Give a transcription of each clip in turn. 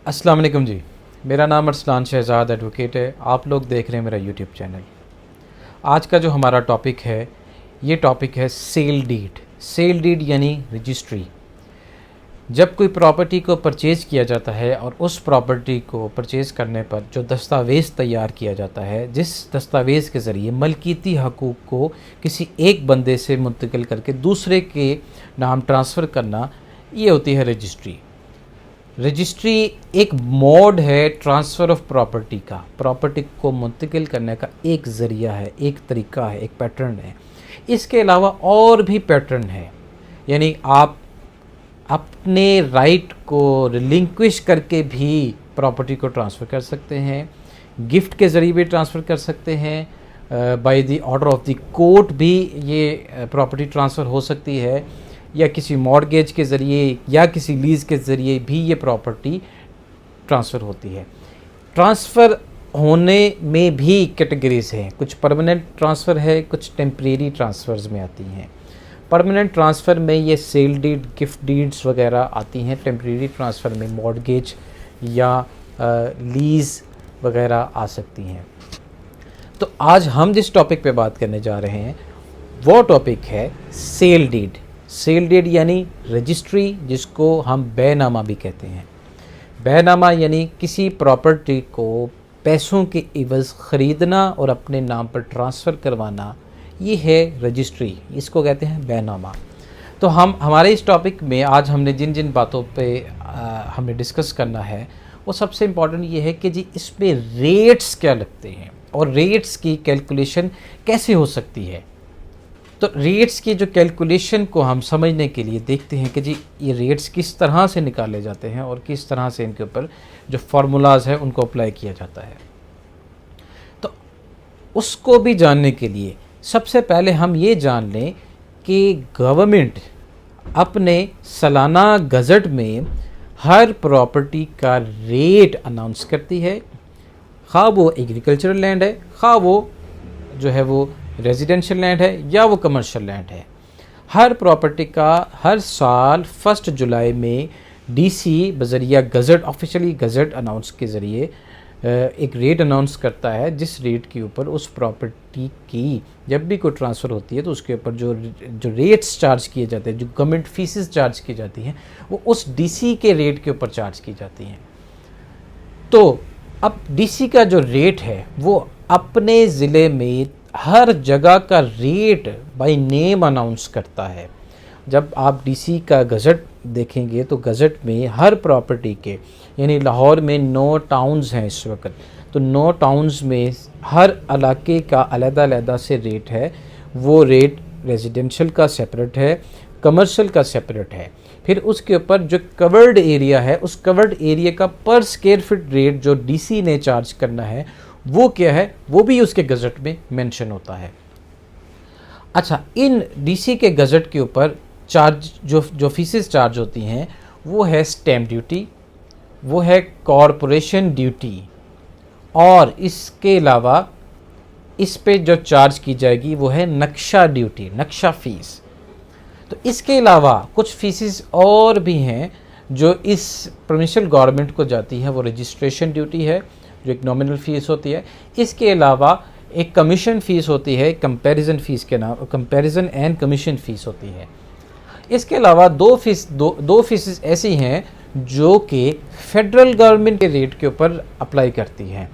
अस्सलाम वालेकुम जी। मेरा नाम अरसलान शहज़ाद एडवोकेट है। आप लोग देख रहे हैं मेरा यूट्यूब चैनल। आज का जो हमारा टॉपिक है, ये टॉपिक है सेल डीड। सेल डीड यानी रजिस्ट्री। जब कोई प्रॉपर्टी को परचेज़ किया जाता है और उस प्रॉपर्टी को परचेज़ करने पर जो दस्तावेज़ तैयार किया जाता है, जिस दस्तावेज़ के ज़रिए मलकीती हकूक़ को किसी एक बंदे से मुंतकिल करके दूसरे के नाम ट्रांसफ़र करना, ये होती है रजिस्ट्री। रजिस्ट्री एक मोड है ट्रांसफ़र ऑफ प्रॉपर्टी का। प्रॉपर्टी को मुंतकिल करने का एक ज़रिया है, एक तरीका है, एक पैटर्न है। इसके अलावा और भी पैटर्न है, यानी आप अपने राइट को रिलिंक्विश करके भी प्रॉपर्टी को ट्रांसफ़र कर सकते हैं, गिफ्ट के ज़रिए भी ट्रांसफ़र कर सकते हैं, by the order of the court भी ये प्रॉपर्टी ट्रांसफ़र हो सकती है, या किसी मॉर्गेज के ज़रिए या किसी लीज़ के ज़रिए भी ये प्रॉपर्टी ट्रांसफ़र होती है। ट्रांसफ़र होने में भी कैटेगरीज़ हैं, कुछ परमानेंट ट्रांसफ़र है, कुछ टेम्परेरी ट्रांसफ़र्स में आती हैं। परमानेंट ट्रांसफ़र में ये सेल डीड, गिफ्ट डीड्स वगैरह आती हैं। टेम्परेरी ट्रांसफ़र में मॉर्गेज या लीज़ वगैरह आ सकती हैं। तो आज हम जिस टॉपिक पे बात करने जा रहे हैं वो टॉपिक है सेल डीड। सेल डीड यानी रजिस्ट्री, जिसको हम बैनामा भी कहते हैं। बैनामा यानी किसी प्रॉपर्टी को पैसों के इवज़ ख़रीदना और अपने नाम पर ट्रांसफ़र करवाना, ये है रजिस्ट्री, इसको कहते हैं बैनामा। तो हमारे इस टॉपिक में आज हमने जिन जिन बातों पे हमें डिस्कस करना है, वो सबसे इम्पॉर्टेंट ये है कि जी इसमें रेट्स क्या लगते हैं और रेट्स की कैलकुलेशन कैसे हो सकती है। तो रेट्स की जो कैलकुलेशन को हम समझने के लिए देखते हैं कि जी ये रेट्स किस तरह से निकाले जाते हैं और किस तरह से इनके ऊपर जो फार्मूलाज़ है उनको अप्लाई किया जाता है। तो उसको भी जानने के लिए सबसे पहले हम ये जान लें कि गवर्नमेंट अपने सालाना गज़ट में हर प्रॉपर्टी का रेट अनाउंस करती है, खा वो एग्रीकल्चरल लैंड है, खा वो जो है वो रेजिडेंशियल लैंड है या वो कमर्शियल लैंड है। हर प्रॉपर्टी का हर साल 1 जुलाई में डीसी बज़रिया गज़ट, ऑफिशियली गज़ट अनाउंस के ज़रिए एक रेट अनाउंस करता है, जिस रेट के ऊपर उस प्रॉपर्टी की जब भी कोई ट्रांसफ़र होती है तो उसके ऊपर जो रेट्स चार्ज किए जाते हैं, जो गवर्नमेंट फीसेस चार्ज की जाती हैं, वो उस डीसी के रेट के ऊपर चार्ज की जाती हैं। तो अब डीसी का जो रेट है वो अपने ज़िले में हर जगह का रेट बाय नेम अनाउंस करता है। जब आप डीसी का गज़ट देखेंगे तो गज़ट में हर प्रॉपर्टी के, यानी लाहौर में 9 टाउन्स हैं इस वक्त, तो 9 टाउन्स में हर इलाके का अलग-अलग से रेट है। वो रेट रेजिडेंशियल का सेपरेट है, कमर्शियल का सेपरेट है। फिर उसके ऊपर जो कवर्ड एरिया है, उस कवर्ड एरिया का पर स्क्वायर फीट रेट जो डीसी ने चार्ज करना है वो क्या है, वो भी उसके गज़ट में मेंशन होता है। अच्छा, इन डीसी के गज़ट के ऊपर चार्ज जो फीसेस चार्ज होती हैं वो है स्टैम्प ड्यूटी, वो है कॉरपोरेशन ड्यूटी, और इसके अलावा इस पे जो चार्ज की जाएगी वो है नक्शा ड्यूटी, नक्शा फ़ीस। तो इसके अलावा कुछ फीसेस और भी हैं जो इस प्रोविंशियल गवर्नमेंट को जाती है। वो रजिस्ट्रेशन ड्यूटी है जो एक नॉमिनल फ़ीस होती है। इसके अलावा एक कमीशन फ़ीस होती है, कंपैरिजन फ़ीस के नाम, कंपैरिजन एंड कमीशन फ़ीस होती है। इसके अलावा दो फीसेस ऐसी हैं जो कि फेडरल गवर्नमेंट के रेट के ऊपर अप्लाई करती हैं,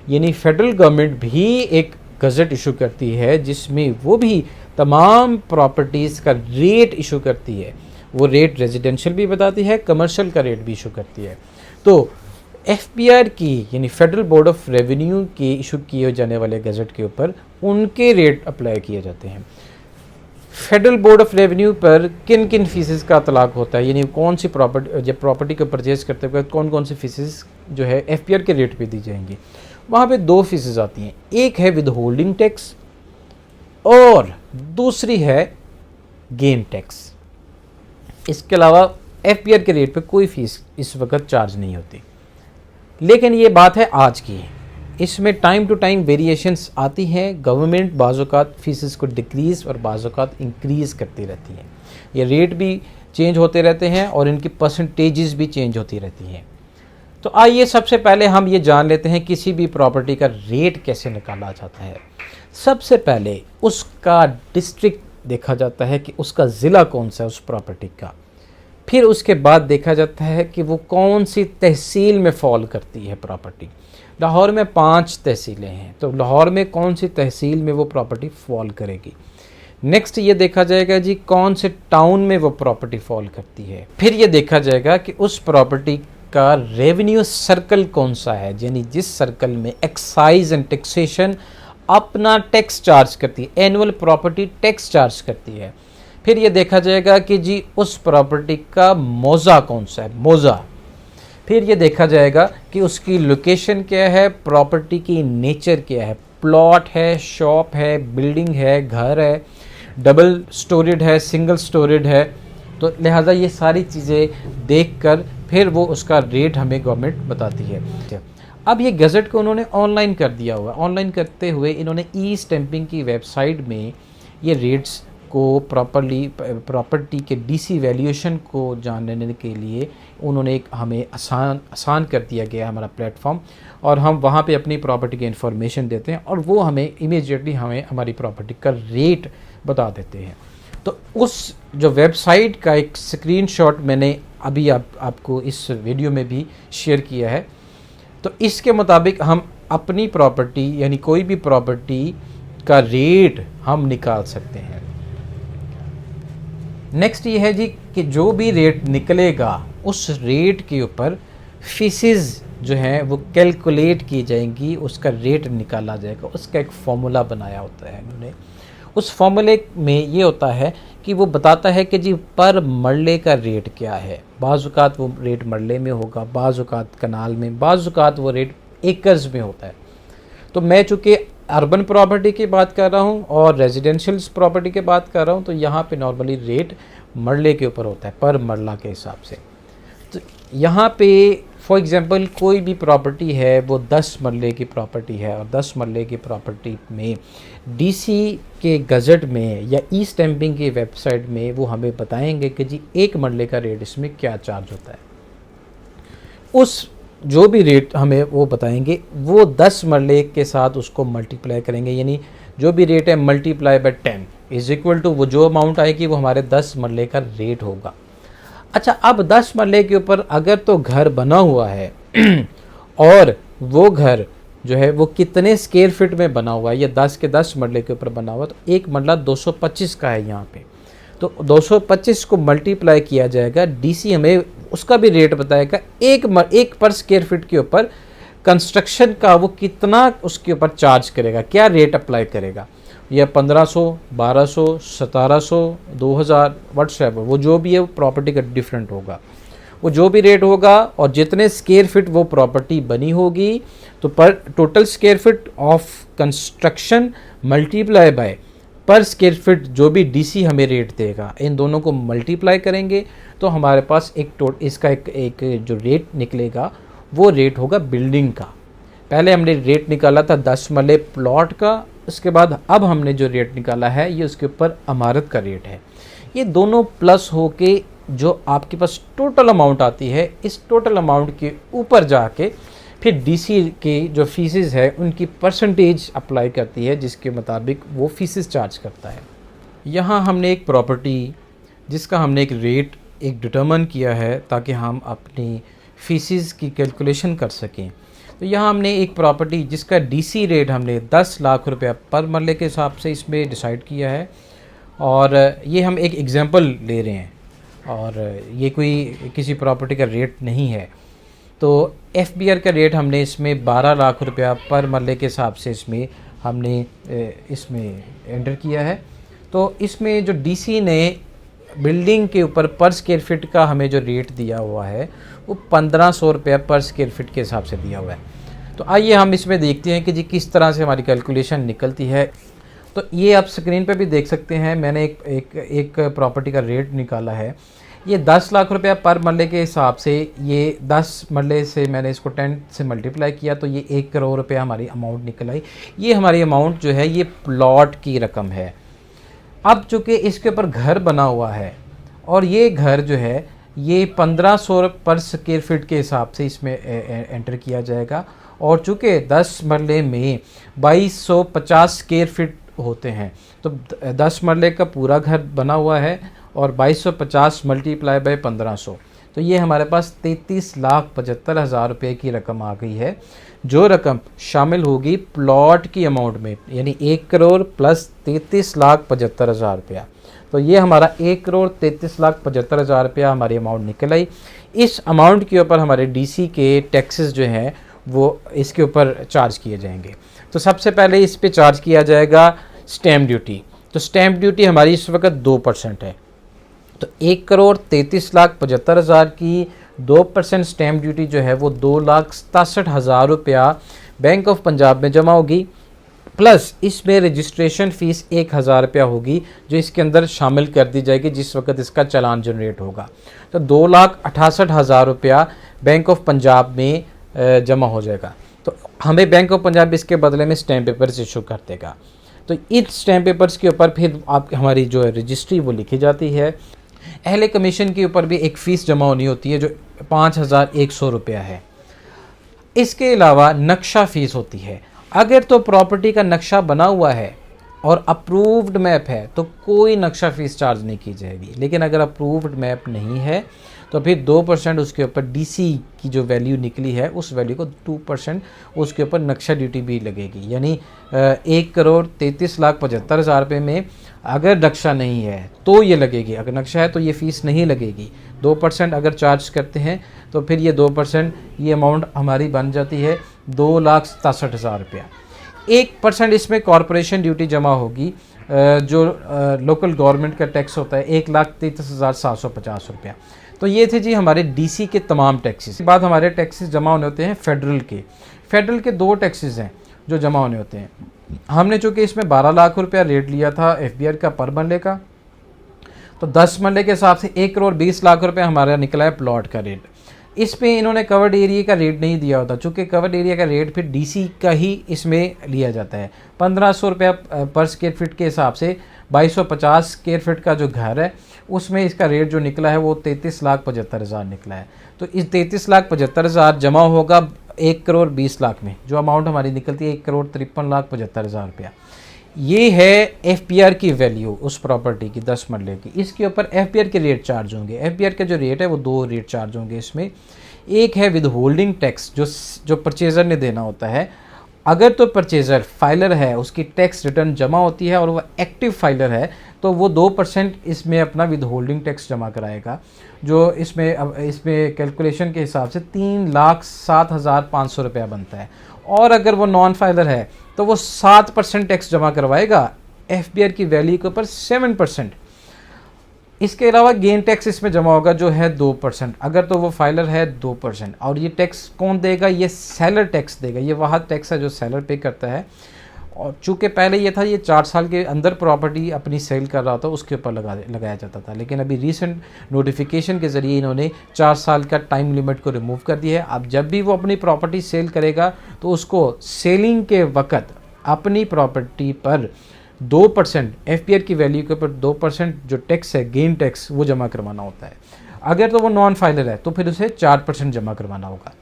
यानी फेडरल गवर्नमेंट भी एक गज़ट इशू करती है जिसमें वो भी तमाम प्रॉपर्टीज़ का रेट इशू करती है। वो रेट रेजिडेंशियल भी बताती है, कमर्शियल का रेट भी इशू करती है। तो एफबीआर की, यानी फेडरल बोर्ड ऑफ रेवेन्यू के इशू किए जाने वाले गज़ट के ऊपर उनके रेट अप्लाई किए जाते हैं। फेडरल बोर्ड ऑफ रेवेन्यू पर किन किन फीसेस का तलाक होता है, यानी कौन सी प्रॉपर्टी, जब प्रॉपर्टी को परचेज़ करते हुए कौन कौन सी फीसेस जो है एफबीआर के रेट पे दी जाएंगी। वहाँ पे 2 फीसेस आती हैं, एक है विद होल्डिंग टैक्स और दूसरी है गेन टैक्स। इसके अलावा एफबीआर के रेट पे कोई फ़ीस इस वक्त चार्ज नहीं होती। लेकिन ये बात है आज की, इसमें टाइम टू टाइम वेरिएशंस आती हैं। गवर्नमेंट बाज़-औक़ात फीसेस को डिक्रीज़ और बाज़-औक़ात इंक्रीज़ करती रहती हैं। ये रेट भी चेंज होते रहते हैं और इनकी परसेंटेजेस भी चेंज होती रहती हैं। तो आइए सबसे पहले हम ये जान लेते हैं किसी भी प्रॉपर्टी का रेट कैसे निकाला जाता है। सबसे पहले उसका डिस्ट्रिक्ट देखा जाता है कि उसका ज़िला कौन सा है उस प्रॉपर्टी का। फिर उसके बाद देखा जाता है कि वो कौन सी तहसील में फॉल करती है प्रॉपर्टी। लाहौर में 5 तहसीलें हैं, तो लाहौर में कौन सी तहसील में वो प्रॉपर्टी फॉल करेगी। नेक्स्ट ये देखा जाएगा जी कौन से टाउन में वो प्रॉपर्टी फॉल करती है। फिर ये देखा जाएगा कि उस प्रॉपर्टी का रेवेन्यू सर्कल कौन सा है, यानी जिस सर्कल में एक्साइज एंड टैक्सेशन अपना टैक्स चार्ज करती है, एनुअल प्रॉपर्टी टैक्स चार्ज करती है। फिर ये देखा जाएगा कि जी उस प्रॉपर्टी का मौजा कौन सा है, मौजा। फिर ये देखा जाएगा कि उसकी लोकेशन क्या है, प्रॉपर्टी की नेचर क्या है, प्लॉट है, शॉप है, बिल्डिंग है, घर है, डबल स्टोरेड है, सिंगल स्टोरेड है। तो लिहाजा ये सारी चीज़ें देखकर फिर वो उसका रेट हमें गवर्नमेंट बताती है। अब ये गज़ट को उन्होंने ऑनलाइन कर दिया हुआ। ऑनलाइन करते हुए इन्होंने ई स्टैंपिंग की वेबसाइट में ये रेट्स को प्रॉपर्ली प्रॉपर्टी के डीसी वैल्यूएशन को जानने के लिए उन्होंने एक हमें आसान कर दिया गया हमारा प्लेटफॉर्म, और हम वहाँ पे अपनी प्रॉपर्टी की इन्फॉर्मेशन देते हैं और वो हमें इमीडिएटली हमें हमारी प्रॉपर्टी का रेट बता देते हैं। तो उस जो वेबसाइट का एक स्क्रीनशॉट मैंने अभी आपको इस वीडियो में भी शेयर किया है। तो इसके मुताबिक हम अपनी प्रॉपर्टी यानी कोई भी प्रॉपर्टी का रेट हम निकाल सकते हैं। नेक्स्ट ये है जी कि जो भी रेट निकलेगा उस रेट के ऊपर फीसिस जो हैं वो कैलकुलेट की जाएंगी, उसका रेट निकाला जाएगा। उसका एक फॉर्मूला बनाया होता है उन्होंने। उस फॉर्मूले में ये होता है कि वो बताता है कि जी पर मरले का रेट क्या है। बाज़-औक़ात वो रेट मरले में होगा, बाज़-औक़ात कनाल में, बाज़-औक़ात वो रेट एकर्स में होता है। तो मैं चूँकि अर्बन प्रॉपर्टी की बात कर रहा हूँ और रेजिडेंशियल प्रॉपर्टी की बात कर रहा हूँ, तो यहाँ पे नॉर्मली रेट मरले के ऊपर होता है, पर मरला के हिसाब से। तो यहाँ पे फॉर एग्ज़ाम्पल कोई भी प्रॉपर्टी है वो 10 मरले की प्रॉपर्टी है, और 10 मरले की प्रॉपर्टी में डीसी के गज़ट में या ई स्टैंपिंग की वेबसाइट में वो हमें बताएंगे कि जी 1 मरले का रेट इसमें क्या चार्ज होता है। उस जो भी रेट हमें वो बताएंगे वो 10 मरले के साथ उसको मल्टीप्लाई करेंगे, यानी जो भी रेट है multiply by 10 is equal to वो जो अमाउंट आएगी वो हमारे 10 मरले का रेट होगा। अच्छा, अब 10 मरले के ऊपर अगर तो घर बना हुआ है और वो घर जो है वो कितने स्क्वायर फीट में बना हुआ है, ये 10 के 10 मरले के ऊपर बना हुआ, तो एक मरला 225 का है यहाँ पे। तो 225 को मल्टीप्लाई किया जाएगा, डीसी हमें उसका भी रेट बताएगा एक पर स्क्वायर फीट के ऊपर कंस्ट्रक्शन का वो कितना उसके ऊपर चार्ज करेगा, क्या रेट अप्लाई करेगा, या 1500, 1200, 1700, 2000 व्हाट्सएवर, वो जो भी है वो प्रॉपर्टी का डिफरेंट होगा। वो जो भी रेट होगा और जितने स्क्वायर फीट वो प्रॉपर्टी बनी होगी, तो पर total square feet of construction multiply by पर स्क्वायर फीट जो भी डीसी हमें रेट देगा, इन दोनों को मल्टीप्लाई करेंगे तो हमारे पास इसका एक जो रेट निकलेगा वो रेट होगा बिल्डिंग का। पहले हमने रेट निकाला था 10 मरले प्लॉट का, उसके बाद अब हमने जो रेट निकाला है ये उसके ऊपर इमारत का रेट है। ये दोनों प्लस होके जो आपके पास टोटल अमाउंट आती है, इस टोटल अमाउंट के ऊपर जाके फिर डीसी के जो फीसिस है उनकी परसेंटेज अप्लाई करती है, जिसके मुताबिक वो फीसिस चार्ज करता है। यहाँ हमने एक प्रॉपर्टी जिसका हमने एक रेट डिटर्मन किया है ताकि हम अपनी फीसिस की कैलकुलेशन कर सकें। तो यहाँ हमने एक प्रॉपर्टी जिसका डीसी रेट हमने 10 लाख रुपया पर मरले के हिसाब से इसमें डिसाइड किया है, और ये हम एक एग्जांपल ले रहे हैं और ये कोई किसी प्रॉपर्टी का रेट नहीं है। तो एफबीआर का रेट हमने इसमें 12 लाख रुपया पर मरले के हिसाब से इसमें हमने इसमें एंटर किया है। तो इसमें जो डीसी ने बिल्डिंग के ऊपर पर स्क्वायर फीट का हमें जो रेट दिया हुआ है वो 1500 रुपया पर स्क्वायर फीट के हिसाब से दिया हुआ है। तो आइए हम इसमें देखते हैं कि जी किस तरह से हमारी कैलकुलेशन निकलती है। तो ये आप स्क्रीन पे भी देख सकते हैं, मैंने एक प्रॉपर्टी का रेट निकाला है। ये 10 लाख रुपया पर मरले के हिसाब से, ये 10 मरले से मैंने इसको 10 से मल्टीप्लाई किया तो ये 1 करोड़ रुपया हमारी अमाउंट निकल आई। ये हमारी अमाउंट जो है ये प्लॉट की रकम है। अब चूँकि इसके ऊपर घर बना हुआ है और ये घर जो है ये 1500 पर स्क्वायर फीट के हिसाब से इसमें एंटर किया जाएगा। और चूँकि 10 मरले में 2250 स्क्वायर फीट होते हैं, तो 10 मरले का पूरा घर बना हुआ है और 2250 मल्टीप्लाई बाय 1500, तो ये हमारे पास 33,75,000 रुपये की रकम आ गई है, जो रकम शामिल होगी प्लॉट की अमाउंट में, यानी 1 करोड़ प्लस 33,75,000 रुपया। तो ये हमारा 1,33,75,000 रुपया हमारी अमाउंट निकल आई। इस अमाउंट के ऊपर हमारे डीसी के टैक्सेस जो हैं वो इसके ऊपर चार्ज किए जाएंगे। तो सबसे पहले इस पे चार्ज किया जाएगा स्टैम्प ड्यूटी। तो स्टैम्प ड्यूटी हमारी इस वक्त 2% है। तो 1,33,75,000 की 2% स्टैम्प ड्यूटी जो है वो 2,67,000 रुपया बैंक ऑफ पंजाब में जमा होगी, प्लस इसमें रजिस्ट्रेशन फ़ीस 1,000 रुपया होगी जो इसके अंदर शामिल कर दी जाएगी जिस वक्त इसका चालान जनरेट होगा। तो 2,68,000 रुपया बैंक ऑफ पंजाब में जमा हो जाएगा। तो हमें बैंक ऑफ पंजाब इसके बदले में स्टैम्प पेपर्स इशू कर देगा। तो इन स्टैम्प पेपर्स के ऊपर फिर आप हमारी जो है रजिस्ट्री वो लिखी जाती है। अहले कमीशन के ऊपर भी एक फ़ीस जमा होनी होती है जो 5,100 रुपया है। इसके अलावा नक्शा फ़ीस होती है। अगर तो प्रॉपर्टी का नक्शा बना हुआ है और अप्रूव्ड मैप है तो कोई नक्शा फ़ीस चार्ज नहीं की जाएगी, लेकिन अगर अप्रूव्ड मैप नहीं है तो फिर 2% उसके ऊपर डीसी की जो वैल्यू निकली है उस वैल्यू को 2% उसके ऊपर नक्शा ड्यूटी भी लगेगी। यानी 1,33,75,000 रुपये में अगर नक्शा नहीं है तो ये लगेगी, अगर नक्शा है तो ये फ़ीस नहीं लगेगी। 2% अगर चार्ज करते हैं तो फिर ये 2% ये अमाउंट हमारी बन जाती है 2,67,000 रुपया। 1% इसमें कॉरपोरेशन ड्यूटी जमा होगी जो लोकल गवर्नमेंट का टैक्स होता है 1,33,750 रुपया। तो ये थे जी हमारे डीसी के तमाम टैक्सेस। इसके बाद हमारे टैक्सेस जमा होने होते हैं फेडरल के। फेडरल के 2 टैक्सेस हैं जो जमा होने होते हैं। हमने चूँकि इसमें 12 लाख रुपया रेट लिया था एफबीआर का पर मरले का, तो 10 मरले के हिसाब से 1,20,00,000 रुपये हमारा निकला है प्लॉट का रेट। इस पे इन्होंने कवर्ड एरिया का रेट नहीं दिया होता, चूँकि कवर्ड एरिया का रेट फिर डीसी का ही इसमें लिया जाता है। 1,500 रुपया पर स्क्वायर फीट के हिसाब से 2,250 स्क्वायर फीट का जो घर है उसमें इसका रेट जो निकला है वो 33,75,000 निकला है। तो इस 33,75,000 जमा होगा 1,20,00,000 में, जो अमाउंट हमारी निकलती है 1,53,75,000 रुपया। ये है एफपीआर की वैल्यू उस प्रॉपर्टी की 10 मरले की। इसके ऊपर एफपीआर के रेट चार्ज होंगे। एफपीआर का जो रेट है वो 2 रेट चार्ज होंगे इसमें। एक है विद होल्डिंग टैक्स जो परचेज़र ने देना होता है। अगर तो परचेज़र फाइलर है उसकी टैक्स रिटर्न जमा होती है और वह एक्टिव फाइलर है तो वो 2% इसमें अपना विद होल्डिंग टैक्स जमा कराएगा, जो इसमें कैलकुलेशन के हिसाब से 3,07,500 रुपया बनता है। और अगर वो नॉन फाइलर है तो वो 7% टैक्स जमा करवाएगा एफबीआर की वैल्यू के ऊपर 7%। इसके अलावा गेन टैक्स इसमें जमा होगा जो है 2%, अगर तो वो फाइलर है 2%। और ये टैक्स कौन देगा? ये सेलर टैक्स देगा। ये वह टैक्स है जो सेलर पे करता है। और चूँकि पहले ये था ये 4 साल के अंदर प्रॉपर्टी अपनी सेल कर रहा था उसके ऊपर लगाया जाता था, लेकिन अभी रीसेंट नोटिफिकेशन के ज़रिए इन्होंने 4 साल का टाइम लिमिट को रिमूव कर दिया है। अब जब भी वो अपनी प्रॉपर्टी सेल करेगा तो उसको सेलिंग के वक़्त अपनी प्रॉपर्टी पर 2% एफपीआर की वैल्यू के ऊपर 2% जो टैक्स है गेन टैक्स वो जमा करवाना होता है। अगर तो वो नॉन फाइलर है तो फिर उसे 4% जमा करवाना होगा।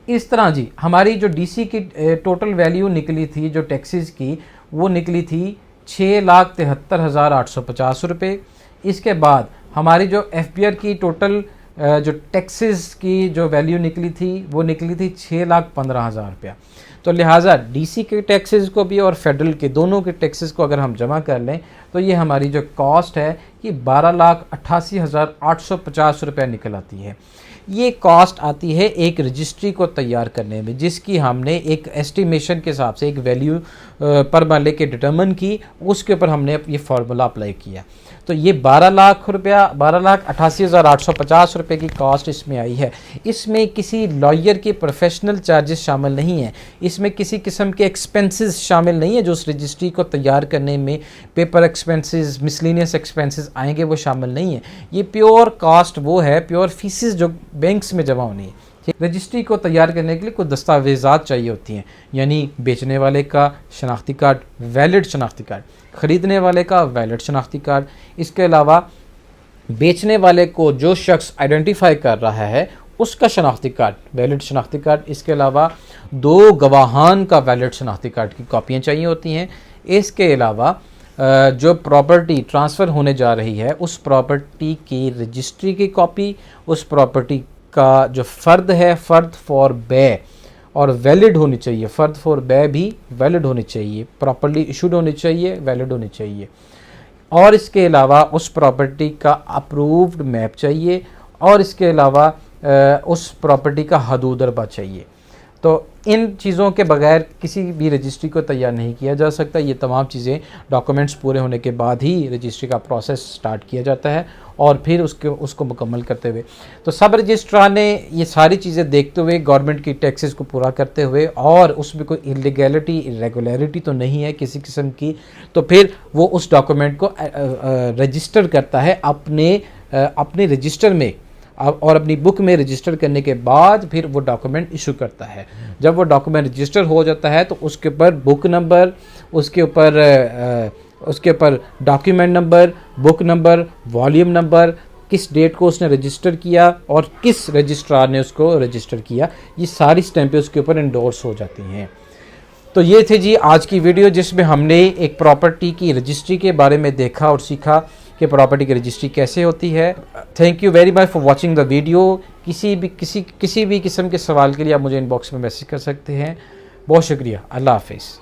इस तरह जी हमारी जो डीसी की टोटल वैल्यू निकली थी जो टैक्सेस की वो निकली थी 6,73,850 रुपये। इसके बाद हमारी जो एफपीआर की टोटल जो टैक्सेस की जो वैल्यू निकली थी वो निकली थी 6,15,000 रुपया। तो लिहाजा डीसी के टैक्सेस को भी और फेडरल के दोनों के टैक्सेस को अगर हम जमा कर लें तो ये हमारी जो कॉस्ट है कि 12,88,850 रुपये निकल आती है। ये कॉस्ट आती है एक रजिस्ट्री को तैयार करने में, जिसकी हमने एक एस्टिमेशन के हिसाब से एक वैल्यू पर मरले के डिटर्मिन की, उसके ऊपर हमने ये फार्मूला अप्लाई किया। तो ये 12,88,850 रुपये की कॉस्ट इसमें आई है। इसमें किसी लॉयर के प्रोफेशनल चार्जेस शामिल नहीं हैं, इसमें किसी किस्म के एक्सपेंसेस शामिल नहीं है जो उस रजिस्ट्री को तैयार करने में पेपर एक्सपेंसेस मिसलिनियस एक्सपेंसेस आएंगे वो शामिल नहीं है। ये प्योर कॉस्ट वो है, प्योर फीसिस जो बैंक्स में जमा होनी है। रजिस्ट्री को तैयार करने के लिए कुछ दस्तावेज़ात चाहिए होती हैं, यानी बेचने वाले का शनाख्ती कार्ड, वैलिड शनाख्ती कार्ड, ख़रीदने वाले का वैलिड शनाख्ती कार्ड। इसके अलावा बेचने वाले को जो शख्स आइडेंटिफाई कर रहा है उसका शनाख्ती कार्ड, वैलिड शनाख्ती कार्ड, इसके अलावा 2 गवाहान का वैलिड शनाख्ती कार्ड की कॉपियाँ चाहिए होती हैं। इसके अलावा जो प्रॉपर्टी ट्रांसफ़र होने जा रही है उस प्रॉपर्टी की रजिस्ट्री की कॉपी, उस प्रॉपर्टी का जो फ़र्द है, फ़र्द फॉर बै और वैलिड होनी चाहिए, फ़र्द फॉर बै भी वैलिड होनी चाहिए, प्रॉपर्ली इशूड होनी चाहिए, वैलिड होनी चाहिए। और इसके अलावा उस प्रॉपर्टी का अप्रूव्ड मैप चाहिए और इसके अलावा उस प्रॉपर्टी का हदूद अरबा चाहिए। तो इन चीज़ों के बगैर किसी भी रजिस्ट्री को तैयार नहीं किया जा सकता। ये तमाम चीज़ें डॉक्यूमेंट्स पूरे होने के बाद ही रजिस्ट्री का प्रोसेस स्टार्ट किया जाता है और फिर उसको मुकम्मल करते हुए तो सब रजिस्ट्रार ने ये सारी चीज़ें देखते हुए गवर्नमेंट की टैक्सेस को पूरा करते हुए और उसमें कोई इलीगैलिटी इरेगुलरिटी तो नहीं है किसी किस्म की, तो फिर वो उस डॉक्यूमेंट को रजिस्टर करता है अपने रजिस्टर में और अपनी बुक में रजिस्टर करने के बाद फिर वो डॉक्यूमेंट इशू करता है। जब वो डॉक्यूमेंट रजिस्टर हो जाता है तो उसके ऊपर बुक नंबर, उसके ऊपर document number, book number, volume number, किस डेट को उसने रजिस्टर किया और किस रजिस्ट्रार ने उसको रजिस्टर किया, ये सारी स्टैंपें उसके ऊपर इंडोर्स हो जाती हैं। तो ये थे जी आज की वीडियो जिसमें हमने एक प्रॉपर्टी की रजिस्ट्री के बारे में देखा और सीखा कि प्रॉपर्टी की रजिस्ट्री कैसे होती है। Thank you very much for watching the video. किसी भी किस्म के सवाल के लिए आप मुझे इनबॉक्स में मैसेज कर सकते हैं। बहुत शुक्रिया। अल्लाह हाफिज़।